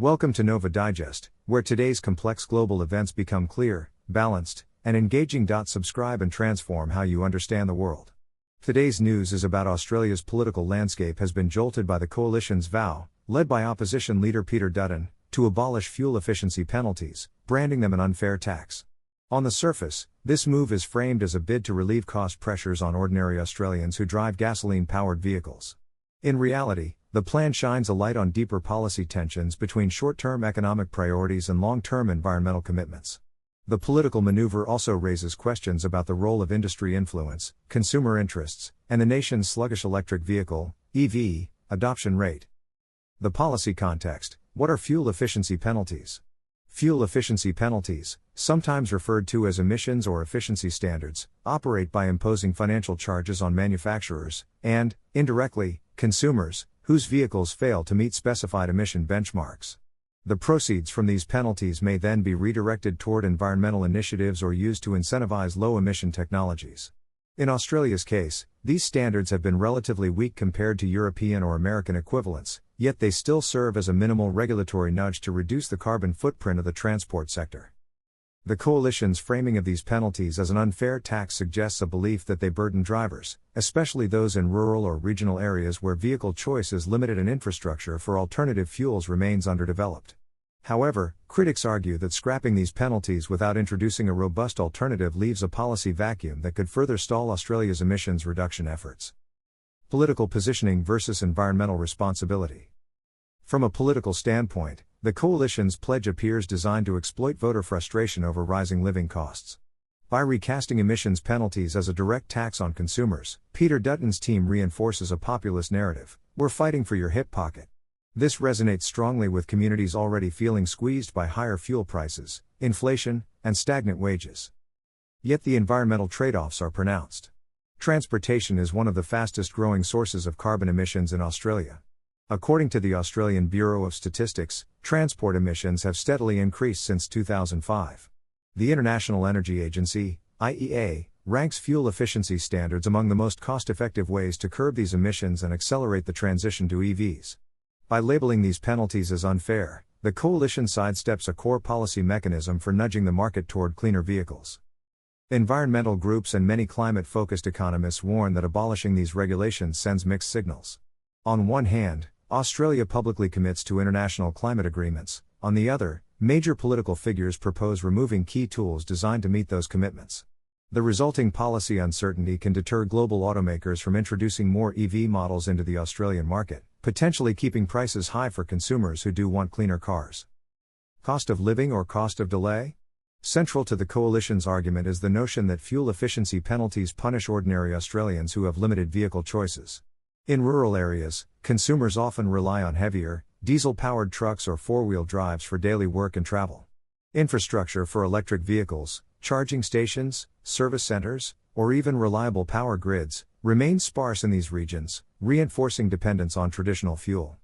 Welcome to NovaDigest, where today's complex global events become clear, balanced, and engaging. Subscribe and transform how you understand the world. Today's news is about Australia's political landscape has been jolted by the coalition's vow, led by opposition leader Peter Dutton, to abolish fuel efficiency penalties, branding them an unfair tax. On the surface, this move is framed as a bid to relieve cost pressures on ordinary Australians who drive gasoline-powered vehicles. In reality, the plan shines a light on deeper policy tensions between short-term economic priorities and long-term environmental commitments. The political maneuver also raises questions about the role of industry influence, consumer interests, and the nation's sluggish electric vehicle (EV) adoption rate. The policy context: what are fuel efficiency penalties? Fuel efficiency penalties, sometimes referred to as emissions or efficiency standards, operate by imposing financial charges on manufacturers, and, indirectly, consumers, whose vehicles fail to meet specified emission benchmarks. The proceeds from these penalties may then be redirected toward environmental initiatives or used to incentivize low-emission technologies. In Australia's case, these standards have been relatively weak compared to European or American equivalents, yet they still serve as a minimal regulatory nudge to reduce the carbon footprint of the transport sector. The coalition's framing of these penalties as an unfair tax suggests a belief that they burden drivers, especially those in rural or regional areas where vehicle choice is limited and infrastructure for alternative fuels remains underdeveloped. However, critics argue that scrapping these penalties without introducing a robust alternative leaves a policy vacuum that could further stall Australia's emissions reduction efforts. Political positioning versus environmental responsibility. From a political standpoint, the coalition's pledge appears designed to exploit voter frustration over rising living costs. By recasting emissions penalties as a direct tax on consumers, Peter Dutton's team reinforces a populist narrative: "We're fighting for your hip pocket." This resonates strongly with communities already feeling squeezed by higher fuel prices, inflation, and stagnant wages. Yet the environmental trade-offs are pronounced. Transportation is one of the fastest growing sources of carbon emissions in Australia. According to the Australian Bureau of Statistics, transport emissions have steadily increased since 2005. The International Energy Agency, IEA, ranks fuel efficiency standards among the most cost-effective ways to curb these emissions and accelerate the transition to EVs. By labeling these penalties as unfair, the coalition sidesteps a core policy mechanism for nudging the market toward cleaner vehicles. Environmental groups and many climate-focused economists warn that abolishing these regulations sends mixed signals. On one hand, Australia publicly commits to international climate agreements. On the other, major political figures propose removing key tools designed to meet those commitments. The resulting policy uncertainty can deter global automakers from introducing more EV models into the Australian market, potentially keeping prices high for consumers who do want cleaner cars. Cost of living or cost of delay? Central to the coalition's argument is the notion that fuel efficiency penalties punish ordinary Australians who have limited vehicle choices. In rural areas, consumers often rely on heavier, diesel-powered trucks or four-wheel drives for daily work and travel. Infrastructure for electric vehicles, charging stations, service centers, or even reliable power grids, remains sparse in these regions, reinforcing dependence on traditional fuel.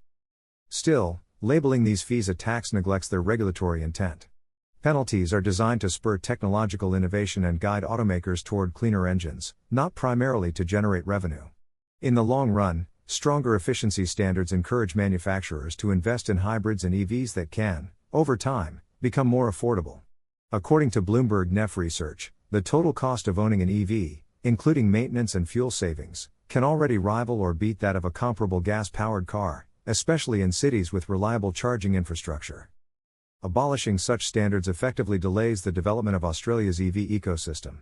Still, labeling these fees a tax neglects their regulatory intent. Penalties are designed to spur technological innovation and guide automakers toward cleaner engines, not primarily to generate revenue. In the long run, stronger efficiency standards encourage manufacturers to invest in hybrids and EVs that can, over time, become more affordable. According to Bloomberg NEF research, the total cost of owning an EV, including maintenance and fuel savings, can already rival or beat that of a comparable gas-powered car, especially in cities with reliable charging infrastructure. Abolishing such standards effectively delays the development of Australia's EV ecosystem.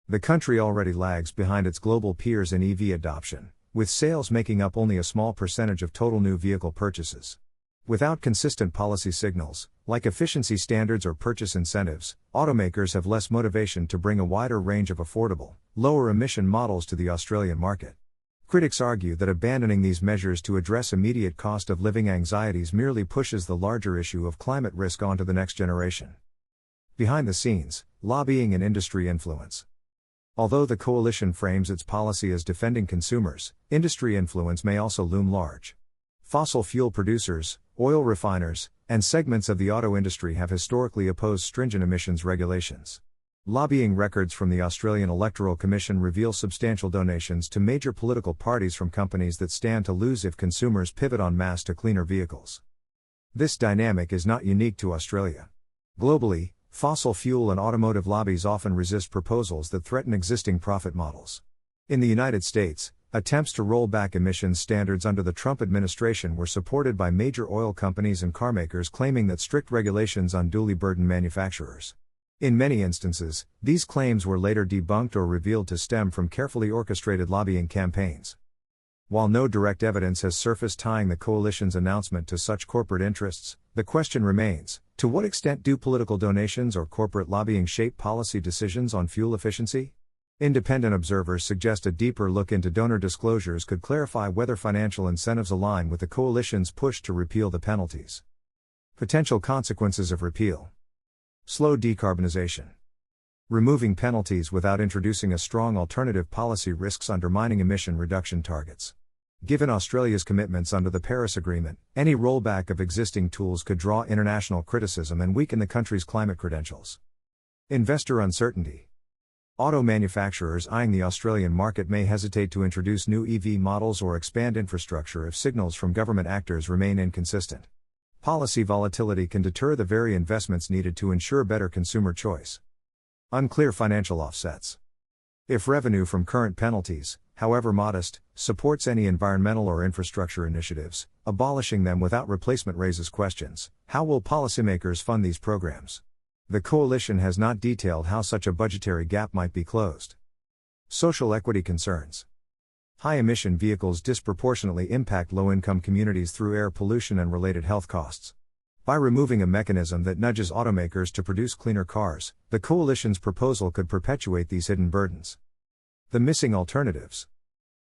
The country already lags behind its global peers in EV adoption, with sales making up only a small percentage of total new vehicle purchases. Without consistent policy signals, like efficiency standards or purchase incentives, automakers have less motivation to bring a wider range of affordable, lower-emission models to the Australian market. Critics argue that abandoning these measures to address immediate cost of living anxieties merely pushes the larger issue of climate risk onto the next generation. Behind the scenes, lobbying and industry influence. Although the coalition frames its policy as defending consumers, industry influence may also loom large. Fossil fuel producers, oil refiners, and segments of the auto industry have historically opposed stringent emissions regulations. Lobbying records from the Australian Electoral Commission reveal substantial donations to major political parties from companies that stand to lose if consumers pivot en masse to cleaner vehicles. This dynamic is not unique to Australia. Globally, fossil fuel and automotive lobbies often resist proposals that threaten existing profit models. In the United States, attempts to roll back emissions standards under the Trump administration were supported by major oil companies and carmakers claiming that strict regulations unduly burden manufacturers. In many instances, these claims were later debunked or revealed to stem from carefully orchestrated lobbying campaigns. While no direct evidence has surfaced tying the coalition's announcement to such corporate interests, the question remains, to what extent do political donations or corporate lobbying shape policy decisions on fuel efficiency? Independent observers suggest a deeper look into donor disclosures could clarify whether financial incentives align with the coalition's push to repeal the penalties. Potential consequences of repeal: slow decarbonization. Removing penalties without introducing a strong alternative policy risks undermining emission reduction targets. Given Australia's commitments under the Paris Agreement, any rollback of existing tools could draw international criticism and weaken the country's climate credentials. Investor uncertainty. Auto manufacturers eyeing the Australian market may hesitate to introduce new EV models or expand infrastructure if signals from government actors remain inconsistent. Policy volatility can deter the very investments needed to ensure better consumer choice. Unclear financial offsets. If revenue from current penalties, however modest, supports any environmental or infrastructure initiatives, abolishing them without replacement raises questions. How will policymakers fund these programs? The coalition has not detailed how such a budgetary gap might be closed. Social equity concerns. High-emission vehicles disproportionately impact low-income communities through air pollution and related health costs. By removing a mechanism that nudges automakers to produce cleaner cars, the coalition's proposal could perpetuate these hidden burdens. The missing alternatives.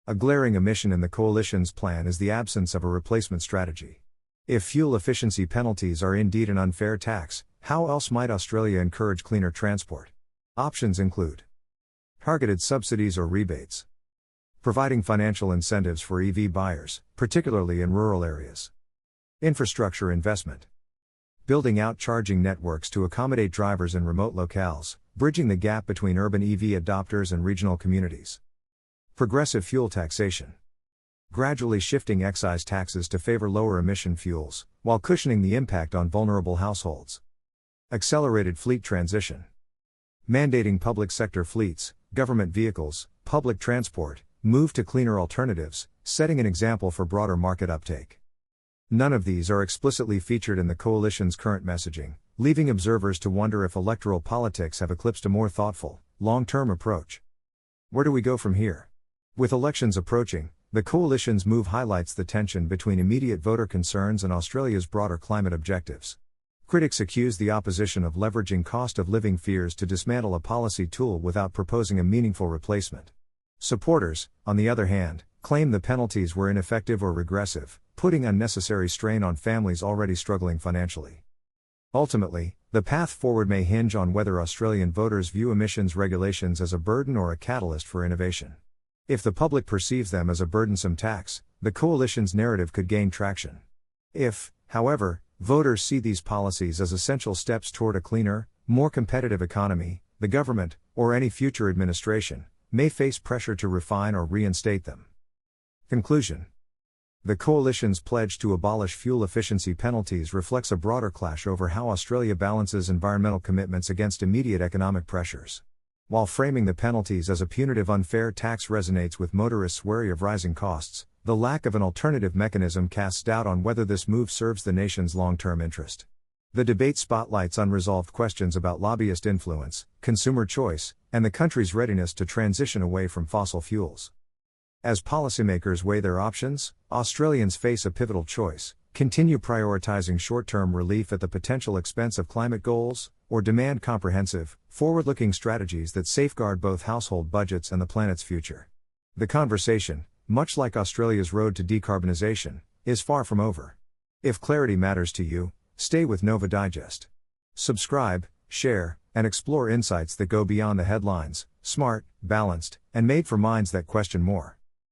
A glaring omission in the coalition's plan is the absence of a replacement strategy. If fuel efficiency penalties are indeed an unfair tax, how else might Australia encourage cleaner transport? Options include targeted subsidies or rebates, providing financial incentives for EV buyers, particularly in rural areas, infrastructure investment, building out charging networks to accommodate drivers in remote locales, bridging the gap between urban EV adopters and regional communities, progressive fuel taxation, gradually shifting excise taxes to favor lower emission fuels, while cushioning the impact on vulnerable households, accelerated fleet transition, mandating public sector fleets, government vehicles, public transport, move to cleaner alternatives, setting an example for broader market uptake. None of these are explicitly featured in the coalition's current messaging, leaving observers to wonder if electoral politics have eclipsed a more thoughtful, long-term approach. Where do we go from here? With elections approaching, the coalition's move highlights the tension between immediate voter concerns and Australia's broader climate objectives. Critics accuse the opposition of leveraging cost of living fears to dismantle a policy tool without proposing a meaningful replacement. Supporters, on the other hand, claim the penalties were ineffective or regressive, putting unnecessary strain on families already struggling financially. Ultimately, the path forward may hinge on whether Australian voters view emissions regulations as a burden or a catalyst for innovation. If the public perceives them as a burdensome tax, the coalition's narrative could gain traction. If, however, voters see these policies as essential steps toward a cleaner, more competitive economy, the government, or any future administration, may face pressure to refine or reinstate them. Conclusion. The coalition's pledge to abolish fuel efficiency penalties reflects a broader clash over how Australia balances environmental commitments against immediate economic pressures. While framing the penalties as a punitive unfair tax resonates with motorists wary of rising costs, the lack of an alternative mechanism casts doubt on whether this move serves the nation's long-term interest. The debate spotlights unresolved questions about lobbyist influence, consumer choice, and the country's readiness to transition away from fossil fuels. As policymakers weigh their options, Australians face a pivotal choice: continue prioritizing short-term relief at the potential expense of climate goals, or demand comprehensive, forward-looking strategies that safeguard both household budgets and the planet's future. The conversation, much like Australia's road to decarbonization, is far from over. If clarity matters to you, stay with NovaDigest. Subscribe, share, and explore insights that go beyond the headlines, smart, balanced, and made for minds that question more.